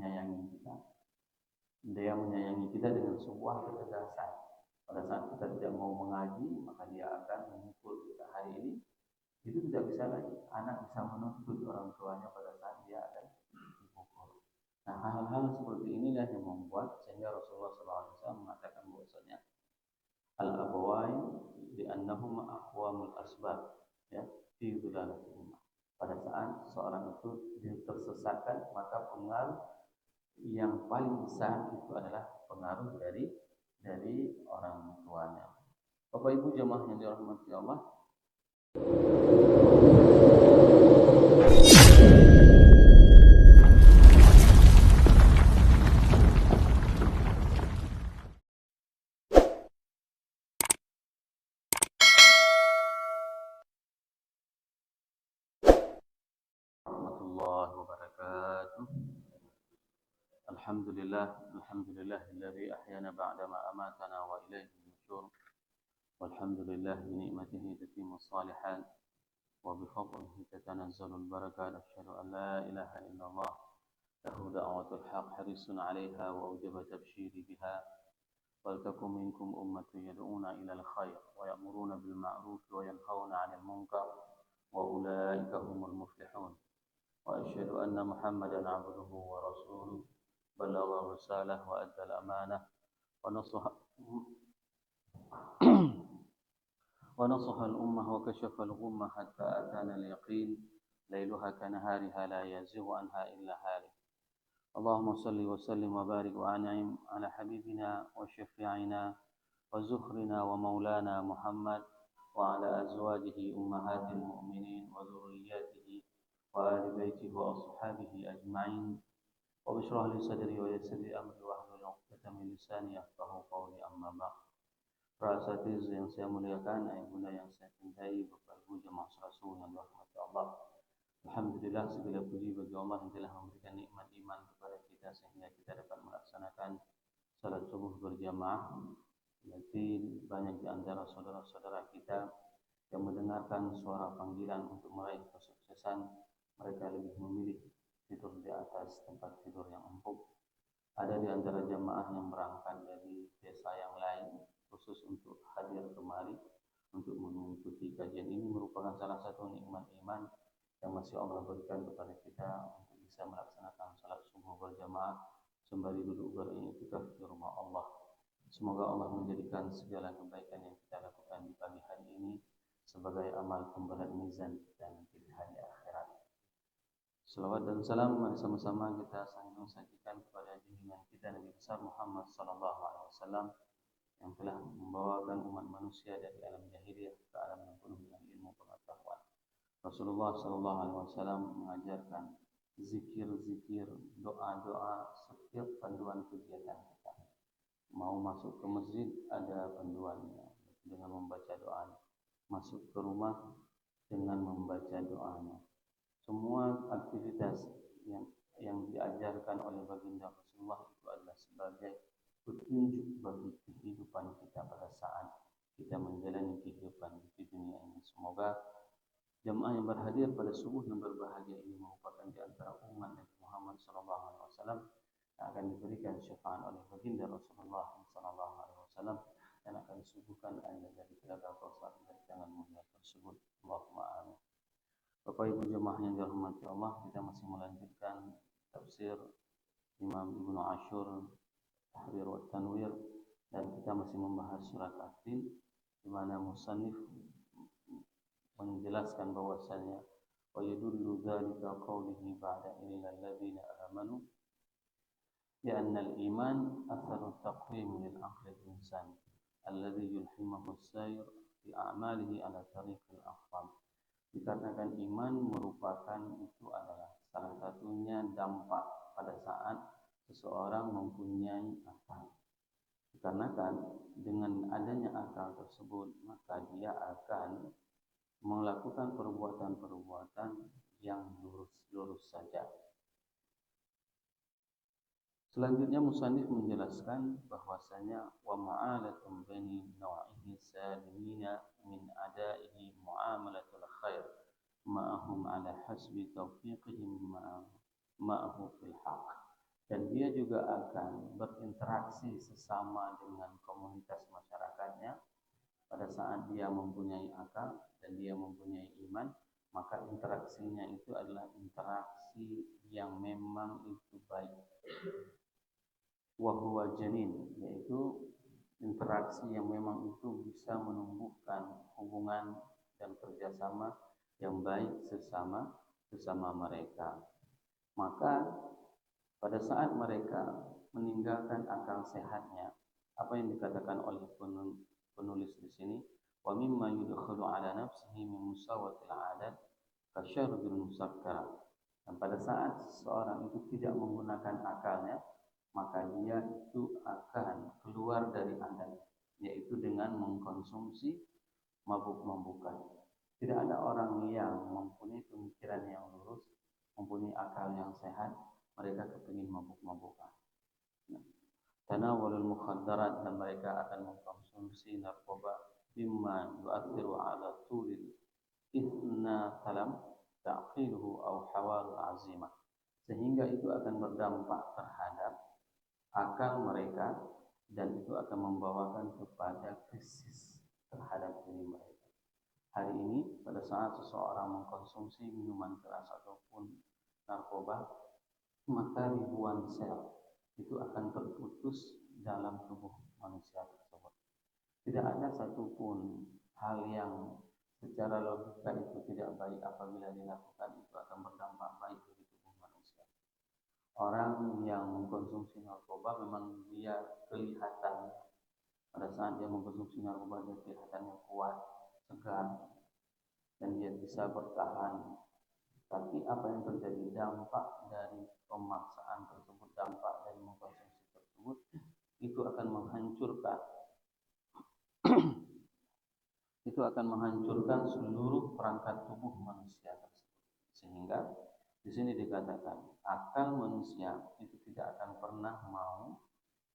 menyayangi kita. Dia menyayangi kita dengan sebuah ketegasan. Pada saat kita tidak mau mengaji, maka dia akan memukul kita. Hari ini itu tidak bisa lagi. Anak bisa menuntut orang tuanya pada saat dia akan dipukul. Nah, hal-hal seperti inilah yang membuat sehingga Rasulullah SAW mengatakan bahwasanya al-abawain li'annahuma aqwamul asbab, ya, fi dhulalatil. Pada saat seorang itu tersesatkan, maka pengaruh yang paling besar itu adalah pengaruh dari orang tuanya. Bapak Ibu jemaah yang dirahmati Allah, warahmatullahi wabarakatuh. Alhamdulillahilladzi ahyana ba'dama amatana wa ilaihi nusyur. Walhamdulillah bi ni'matihi tatimmu shalihat wa bi fadlihi tatanazzalul barakat. Asyhadu an la ilaha illallah lahu da'watul haq harisun 'alaiha wa awjaba tabsyiri biha. Wal takum minkum ummatun yad'una ilal khair wa ya'muruna bil ma'ruf wa yanhauna 'anil munkar wa ulaika humul muflihun. Wa asyhadu anna Muhammadan 'abduhu wa rasuluh balagha risalah wa adda al-amanah wa nasaha al-ummah wa kashafa al-ghummah hatta atana al-yaqin lailuha kanahariha la yazighu anha illa halik. Allahumma salli wa sallim wa barik wa an'im ala habibina wa syafi'ina wa zukhrina wa maulana Muhammad wa ala azwajihi ummahatil mu'minin wa dhurriyyatihi wa ali baitihi wa ashabihi ajma'in. Wa bishrah li sadri wa yassir li amri wa hlul 'uqdatam min lisani yafqahu qawli, amma ba'd. Para asatiz yang saya muliakan, ayah bunda yang saya cintai, Bapak Ibu jemaah Rasul yang dirahmati Allah. Alhamdulillah, segala puji bagi Allah yang telah memberikan nikmat iman kepada kita sehingga kita dapat melaksanakan salat subuh berjamaah. Berarti banyak di antara saudara-saudara kita yang mendengarkan suara panggilan untuk meraih kesuksesan, mereka lebih memilih tidur di atas tempat tidur yang empuk. Ada di antara jamaah yang berangkat dari desa yang lain khusus untuk hadir kemari untuk mengikuti kajian ini, merupakan salah satu nikmat iman yang masih Allah berikan kepada kita untuk bisa melaksanakan salat subuh berjamaah sembari duduk beriktikaf di rumah Allah. Semoga Allah menjadikan segala kebaikan yang kita lakukan di pagi hari ini sebagai amal pemberat mizan kita nanti di hari akhirat. Salawat dan salam mari sama-sama kita sanjung sajikan kepada junjungan kita Nabi besar Muhammad sallallahu alaihi wasallam yang telah membawakan umat manusia dari alam jahiliyah ke alam yang penuh dengan ilmu pengetahuan. Rasulullah sallallahu alaihi wasallam mengajarkan zikir-zikir, doa-doa setiap panduan kegiatan kita. Mau masuk ke masjid ada panduannya dengan membaca doa. Masuk ke rumah dengan membaca doanya. Semua aktivitas yang diajarkan oleh baginda Rasulullah itu adalah sebagai petunjuk bagi kehidupan kita pada saat kita menjalani kehidupan di dunia ini. Semoga jemaah yang berhadir pada subuh yang berbahagia ini merupakan di antara umat Nabi Muhammad SAW yang akan diberikan syafaat oleh baginda Rasulullah SAW dan akan disuguhkan air dari telaga Kausar dari tangan mulia tersebut. Allahumma amin. Bapak Ibu jemaah yang dirahmati Allah, kita masih melanjutkan tafsir Imam Ibnu Ashur Tahrir wa Tanwir, dan kita masih membahas surat At-Tin di mana musannif menjelaskan bahwasanya wa yadullu dzalika qawlihi ba'da illal ladzina amanu ya annal iman atharu taqwim lil aqli al-insan alladhi yulhimuhu as-sayr fi a'malihi ala tariqil afdal. Dikarenakan iman merupakan itu adalah salah satunya dampak pada saat seseorang mempunyai akal. Dikarenakan dengan adanya akal tersebut maka dia akan melakukan perbuatan-perbuatan yang lurus-lurus saja. Selanjutnya musannif menjelaskan bahwasanya wa ma'alatum bani nawa'ihi salimina min adaihi muamalatul khair ma'ahum ala hasbi tawfiqihim ma'ahu fil haq. dan dia juga akan berinteraksi sesama dengan komunitas masyarakatnya. Pada saat dia mempunyai akal dan dia mempunyai iman, maka interaksinya itu adalah interaksi yang memang itu baik. Wahwa janin, yaitu interaksi yang memang itu bisa menumbuhkan hubungan dan kerjasama yang baik sesama mereka. Maka pada saat mereka meninggalkan akal sehatnya, apa yang dikatakan oleh penulis di sini, wa mimma yudkhalu ala nafsihi min musawatil adat kasyarbil musakkar. Dan pada saat seseorang itu tidak menggunakan akalnya, maka dia itu akan keluar dari adat, yaitu dengan mengkonsumsi mabuk-mabukan. Tidak ada orang yang mempunyai pemikiran yang lurus, mempunyai akal yang sehat, mereka kepingin mabuk-mabukan. Tanawulul mukhaddarat, dan mereka akan mengkonsumsi narkoba mimma yu'athiru ala tulil ithna kalam ta'qiluhu aw hawal azimah, sehingga itu akan berdampak terhadap akal mereka dan itu akan membawakan kepada krisis terhadap diri mereka. Hari ini pada saat seseorang mengkonsumsi minuman keras ataupun narkoba, maka ribuan sel itu akan terputus dalam tubuh manusia tersebut. Tidak ada satupun hal yang secara logika itu tidak baik apabila dilakukan, itu akan berdampak baik bagi tubuh manusia. Orang yang mengkonsumsi narkoba memang dia kelihatan, pada saat dia mengkonsumsi narkoba dia kelihatannya kuat, segar, dan dia bisa bertahan. Tapi apa yang terjadi, dampak dari pemaksaan tersebut, dampak dari mengkonsumsi tersebut, itu akan menghancurkan seluruh perangkat tubuh manusia tersebut. Sehingga di sini dikatakan akal manusia itu tidak akan pernah mau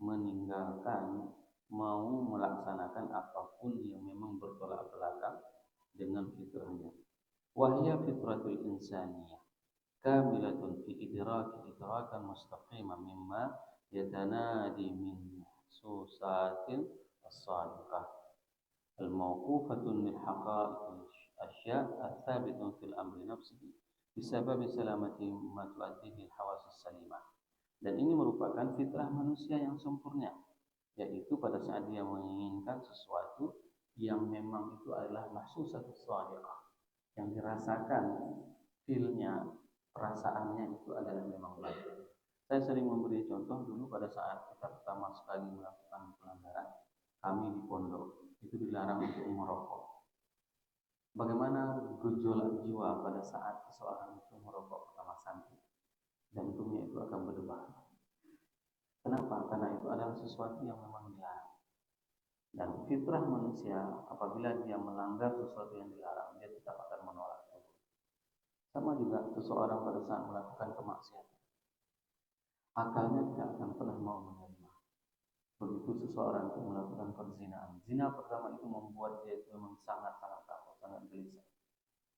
meninggalkan, mau melaksanakan apapun yang memang bertolak belakang dengan fitrahnya. Wahya fitratul insaniyah kamilatun fi idrakan mustaqiman mimma yatanadi min susatin as-sadiqah al-mawqufatun min haqa'iqil asya' al-thabitun fil amri nafsihi bisabab salamati ma tu'addihi al-hawasis salimah. Dan ini merupakan fitrah manusia yang sempurna, yaitu pada saat dia menginginkan sesuatu yang memang itu adalah mahsusatus sadiqah, yang dirasakan feel-nya, perasaannya itu adalah memang baik. Saya sering memberi contoh dulu pada saat kita pertama sekali melakukan pelanggaran, kami di pondok itu dilarang untuk merokok. Bagaimana gejolak jiwa pada saat seseorang itu merokok pertama kali, jantungnya itu akan berdebar. Kenapa? Karena itu adalah sesuatu yang memang dilarang. Dan fitrah manusia apabila dia melanggar sesuatu yang dilarang, dia tetap akan menolak. Sama juga seseorang pada saat melakukan kemaksiatan, akalnya tidak akan pernah mau menerima. Begitu seseorang itu melakukan perzinaan, zina pertama itu membuat dia itu memang sangat-sangat takut, sangat gelisah.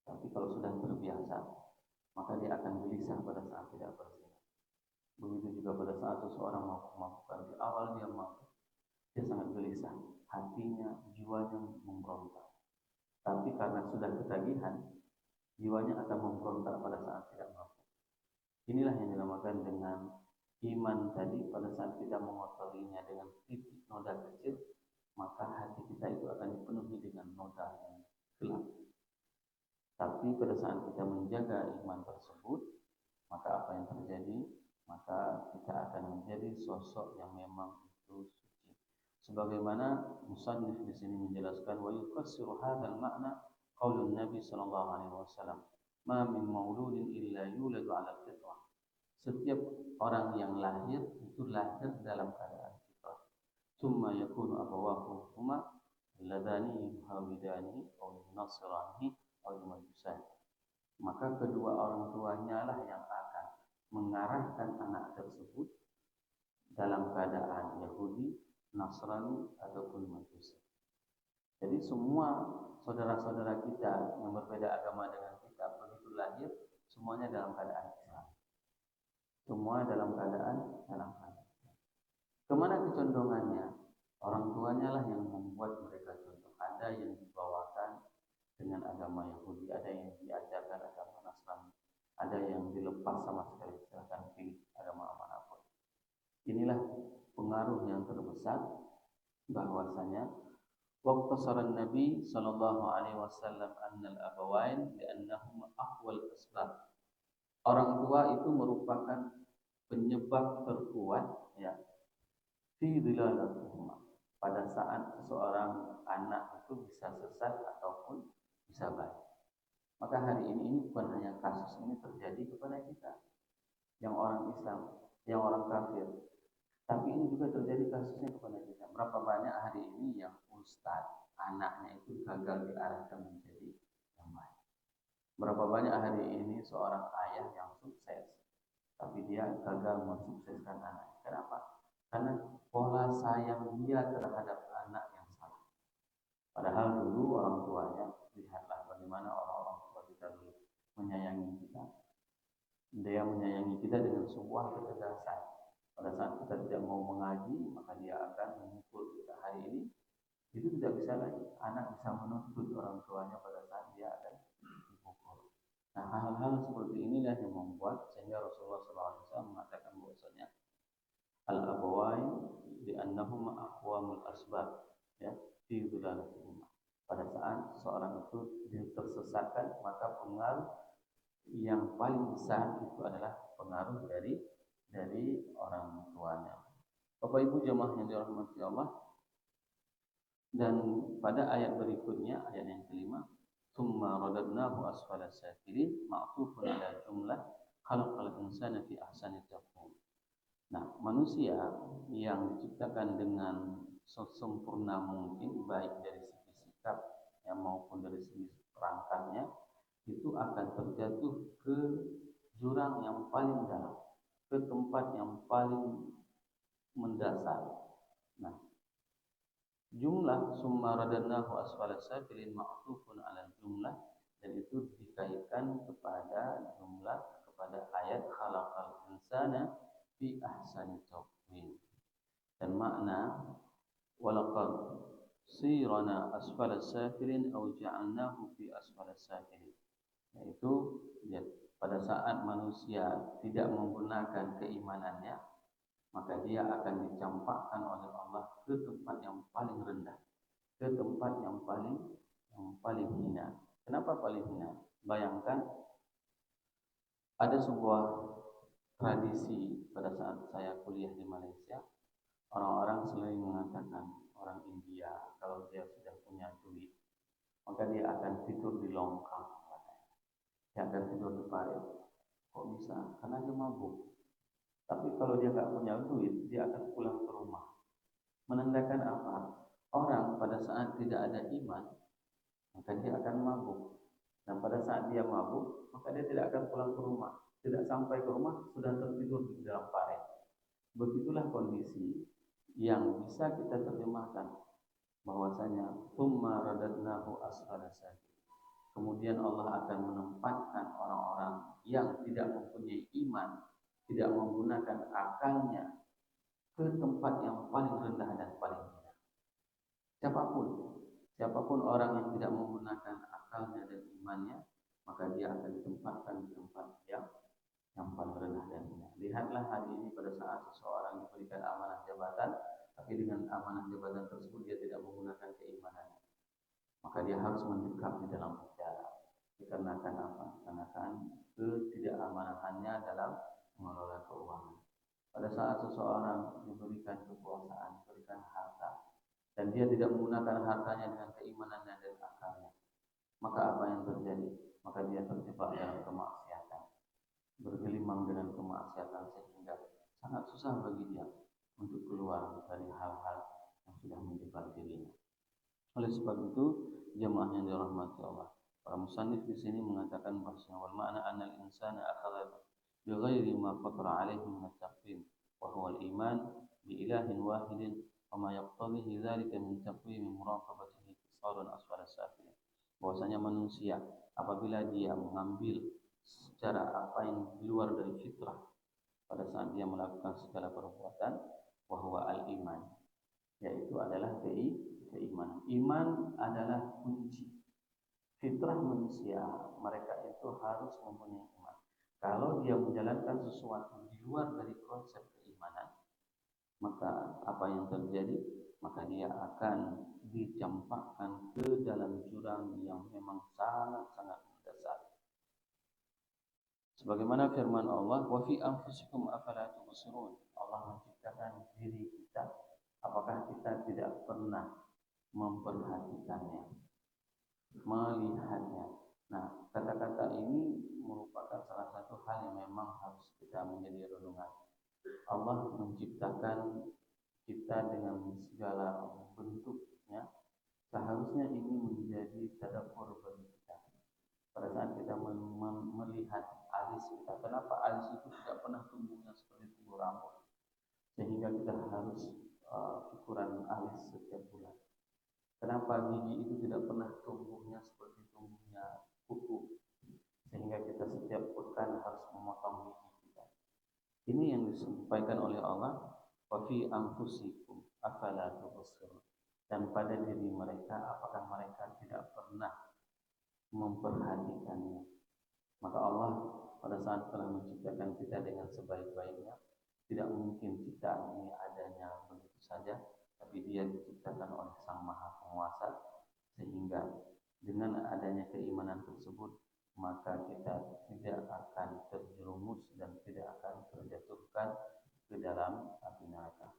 Tapi kalau sudah terbiasa, maka dia akan gelisah pada saat tidak berzina. Begitu juga pada saat seseorang melakukan, di awal dia mampu, dia sangat gelisah, hatinya, jiwanya memberontak. Tapi karena sudah ketagihan, jiwanya akan memberontak pada saat tidak mampu. Inilah yang dinamakan dengan iman tadi. Pada saat kita mengotorinya dengan titik noda kecil, maka hati kita itu akan dipenuhi dengan noda yang gelap. Tapi pada saat kita menjaga iman tersebut, maka apa yang terjadi? Maka kita akan menjadi sosok yang memang itu suci. Sebagaimana musannif di sini menjelaskan, wa yufassiru hadzal makna qaulun Nabi sallallahu alaihi wasallam, ma min mauludin illa yuladu 'ala fitrah. Setiap orang yang lahir itu lahir dalam keadaan fitrah. Tsumma yakunu abawahu huma alladhani yuhawidani aw yunasirani aw yumajjisani. Maka kedua orang tuanya lah yang akan mengarahkan anak tersebut dalam keadaan Yahudi, Nasrani ataupun Majusi. Jadi semua saudara-saudara kita yang berbeda agama dengan kita begitu lahir semuanya dalam keadaan Islam. semua dalam keadaan. Kemana kecondongannya? Orang tuanya lah yang membuat mereka contoh. Ada yang dibawakan dengan agama Yahudi, ada yang diajarkan agama Nasrani, ada yang dilepas sama sekali, silahkan pilih agama manapun. Inilah pengaruh yang terbesar bahwasanya waktu saran Nabi sallallahu alaihi wasallam annal abawain li'annahum aqwal asbab. Orang tua itu merupakan penyebab terkuat ya fi dhilalatuhuma. Pada saat seseorang anak itu bisa sesat ataupun bisa baik. Maka hari ini bukan hanya kasus ini terjadi kepada kita yang orang Islam, yang orang kafir, tapi ini juga terjadi kasusnya kepada kita. Berapa banyak hari ini yang ustadz anaknya itu gagal diarahkan menjadi yang baik. Berapa banyak hari ini seorang ayah yang sukses, tapi dia gagal mensukseskan anaknya. Kenapa? Karena pola sayang dia terhadap anak yang salah. Padahal dulu orang tuanya, lihatlah bagaimana orang-orang tua kita dulu menyayangi kita. Dia menyayangi kita dengan sebuah ketegasan. Pada saat kita tidak mau mengaji, maka dia akan memukul kita. Hari ini itu tidak bisa lagi. Anak bisa menuntut orang tuanya pada saat dia akan dipukul. Nah, hal-hal seperti inilah yang membuat sehingga Rasulullah SAW mengatakan bahwasanya al-abawain li'annahuma aqwamul asbab ya fi dhilalihima. Pada saat seorang itu tersesatkan, maka pengaruh yang paling besar itu adalah pengaruh dari orang tuanya. Bapak Ibu jemaah yang dirahmati Allah, dan pada ayat berikutnya, ayat yang kelima, summa radadnahu asfala safilin ma'tufun ala jumlah khalaqal insana fi ahsani taqwim. Nah, manusia yang diciptakan dengan sesempurna mungkin, baik dari segi sikap ya, maupun dari segi perangkatnya, itu akan terjatuh ke jurang yang paling dalam, ke tempat yang paling mendasar. Nah, jumlah summa radadnahu asfala safilin ma'tufun ala jumlah, dan itu dikaitkan kepada jumlah, kepada ayat khalaqal insana fi ahsani taqwim. Dan makna walaqad sirana asfala safilin aw ja'alnahu fi asfala safilin, yaitu ya, pada saat manusia tidak menggunakan keimanannya, maka dia akan dicampakkan oleh Allah ke tempat yang paling rendah, ke tempat yang paling hina. Kenapa paling hina? Bayangkan ada sebuah tradisi pada saat saya kuliah di Malaysia, orang-orang sering mengatakan orang India kalau dia sudah punya duit, maka dia akan tidur di longkang, dia akan tidur di parit. Kok bisa? Karena dia mabuk. Tapi kalau dia nggak punya duit, dia akan pulang ke rumah. Menandakan apa? Orang pada saat tidak ada iman, maka dia akan mabuk. Dan pada saat dia mabuk, maka dia tidak akan pulang ke rumah. Tidak sampai ke rumah, sudah tertidur di dalam parit. Begitulah kondisi yang bisa kita terjemahkan bahwasanya tsumma radadnahu asfala safilin. Kemudian Allah akan menempatkan orang-orang yang tidak mempunyai iman, tidak menggunakan akalnya, ke tempat yang paling rendah dan paling hina. Siapapun orang yang tidak menggunakan akalnya dan imannya, maka dia akan ditempatkan di tempat yang paling rendah dan hina. Lihatlah hari ini pada saat seseorang diberikan amanah jabatan, tapi dengan amanah jabatan tersebut dia tidak menggunakan keimanannya, maka dia harus mendekam di dalam penjara. Dikarenakan apa? Karena ketidakαμanahannya dalam mengelola keuangan. Pada saat seseorang diberikan kekuasaan, diberikan harta, dan dia tidak menggunakan hartanya dengan keimanannya dan akalnya, maka apa yang terjadi? Maka dia terjebak dalam kemaksiatan, bergelimang dengan kemaksiatan, sehingga sangat susah bagi dia untuk keluar dari hal-hal yang sudah menjebak dirinya. Oleh sebab itu, jemaah yang dirahmati Allah, para musannif di sini mengatakan bahwa wal ma'na anal insana akhadha bi ghairi ma fatara alaihi min at-taqwim wa huwa al-iman bi ilahin wahidin wa ma yaqtadihi dzalika min taqwim muraqabatihi tisarun asfala safilin. Bahwasanya manusia apabila dia mengambil secara apa yang di luar dari fitrah, pada saat dia melakukan segala perbuatan, wa huwa al-iman, yaitu adalah keimanan. Iman adalah kunci. Fitrah manusia, mereka itu harus mempunyai iman. Kalau dia menjalankan sesuatu di luar dari konsep keimanan, maka apa yang terjadi? Maka dia akan dicampakkan ke dalam jurang yang memang sangat-sangat mendasar. Sebagaimana firman Allah, wa fi anfusikum afala tubsirun. Allah menciptakan diri kita, apakah kita tidak pernah memperhatikannya, melihatnya. Nah, kata-kata ini merupakan salah satu hal yang memang harus kita menjadi renungan. Allah menciptakan kita dengan segala bentuknya, seharusnya ini menjadi tadabbur bagi kita. Pada saat kita melihat alis kita, kenapa alis itu tidak pernah tumbuhnya seperti tumbuh rambut, sehingga kita harus ukuran alis setiap bulan. Kenapa gigi itu tidak pernah tumbuhnya seperti tumbuhnya kuku, sehingga kita setiap pekan harus memotong gigi kita. Ini yang disampaikan oleh Allah, wa fi anfusikum afala tubsirun. Dan pada diri mereka, apakah mereka tidak pernah memperhatikannya? Maka Allah pada saat telah menciptakan kita dengan sebaik-baiknya, tidak mungkin kita ini adanya begitu saja, tapi dia diciptakan oleh Sang Maha Penguasa, sehingga dengan adanya keimanan tersebut, maka kita tidak akan terjerumus dan tidak akan terjatuhkan ke dalam api neraka.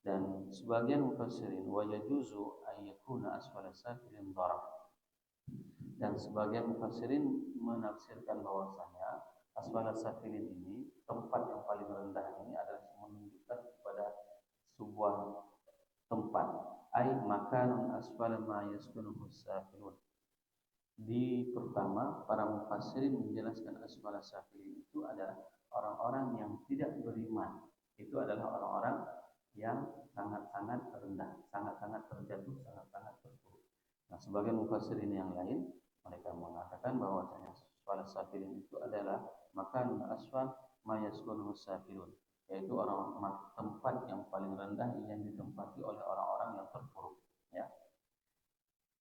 Dan sebagian mufassirin wa yajuzu ayyakuna asfala safilin daraf. Dan sebagian mufassirin menafsirkan bahwasanya asfala safilin ini, tempat yang paling rendah ini adalah menunjukkan kepada sebuah tempat, ai makan asfala ma yaskunuhu safilun. Di pertama, para mufassirin menjelaskan asfala safilin itu adalah orang-orang yang tidak beriman. Itu adalah orang-orang yang sangat-sangat rendah, sangat-sangat terjatuh, sangat-sangat terpuruk. Nah, sebagian mufassirin yang lain, mereka mengatakan bahwasanya asfala safilin itu adalah makan asfal ma yaskunuhu safilun, yaitu orang tempat yang paling rendah yang ditempati oleh orang-orang yang terpuruk, ya.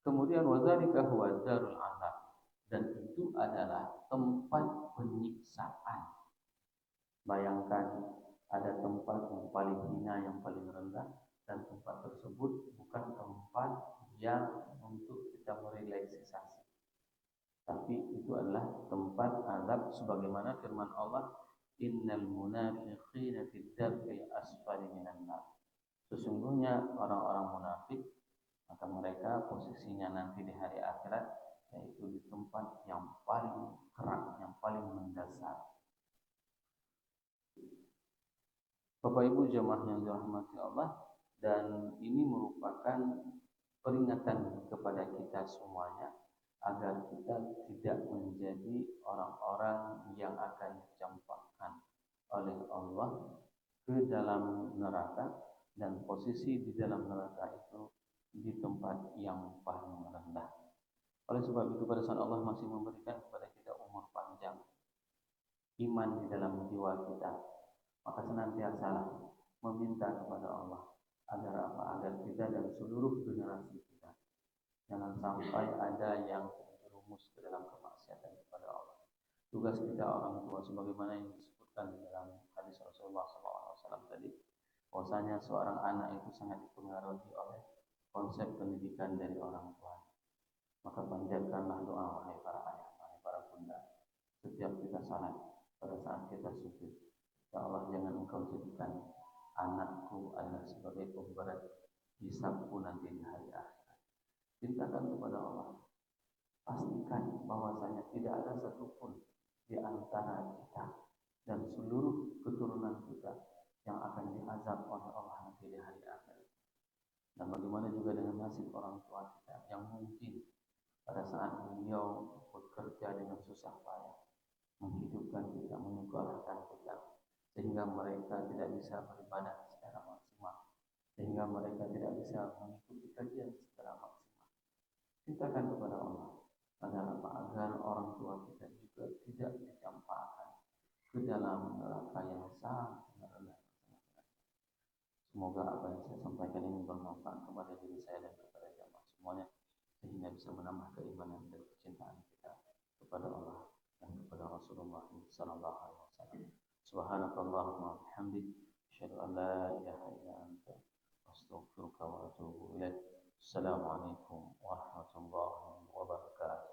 Kemudian wadzalika huwa darul azab, dan itu adalah tempat penyiksaan. Bayangkan ada tempat yang paling hina, yang paling rendah, dan tempat tersebut bukan tempat yang untuk kita merelaksasi, tapi itu adalah tempat azab, sebagaimana firman Allah, innal munafiqina fid darkil asfali minan nar. Sesungguhnya orang-orang munafik, maka mereka posisinya nanti di hari akhirat yaitu di tempat yang paling keras, yang paling mendasar. Bapak Ibu jemaah yang dirahmati Allah, dan ini merupakan peringatan kepada kita semuanya agar kita tidak menjadi orang-orang yang akan dicampakkan oleh Allah ke dalam neraka, dan posisi di dalam neraka itu di tempat yang paling rendah. Oleh sebab itu, pada saat Allah masih memberikan kepada kita umur panjang, iman di dalam jiwa kita, maka senantiasalah meminta kepada Allah agar apa? Agar kita dan seluruh generasi kita jangan sampai ada yang terjerumus ke dalam kemaksiatan kepada Allah. Tugas kita orang tua, sebagaimana yang disebutkan di dalam hadis Rasulullah SAW tadi, bahwasanya seorang anak itu sangat dipengaruhi oleh konsep pendidikan dari orang tua. Maka panjatkanlah doa, wahai para ayah, wahai para bunda, setiap kita salat, pada saat kita sujud, ya Allah, jangan Engkau jadikan anakku adalah sebagai pemberat hisabku nanti di hari akhirat. Mintakan kepada Allah, pastikan bahwasanya tidak ada satupun di antara kita dan seluruh keturunan kita yang akan diazab oleh Allah nanti di hari akhirat. Dan bagaimana juga dengan nasib orang tua kita yang mungkin pada saat beliau bekerja dengan susah payah, menghidupkan kita, menyekolahkan kita, sehingga mereka tidak bisa beribadah secara maksimal, sehingga mereka tidak bisa mengikuti kajian secara maksimal. Mintakan kepada Allah agar apa? Agar orang tua kita juga tidak dicampakkan ke dalam neraka yang sangat rendah. Semoga apa yang saya sampaikan ini bermanfaat kepada diri saya dan kepada jamaah semuanya, sehingga bisa menambah keimanan dan kecintaan kita kepada Allah dan kepada Rasulullah sallallahu alaihi wasallam. Subhanakallahumma wa bihamdik, asyhadu an la ilaha illa anta, astaghfiruka wa atubu ilaik. Assalamualaikum warahmatullahi wabarakatuh.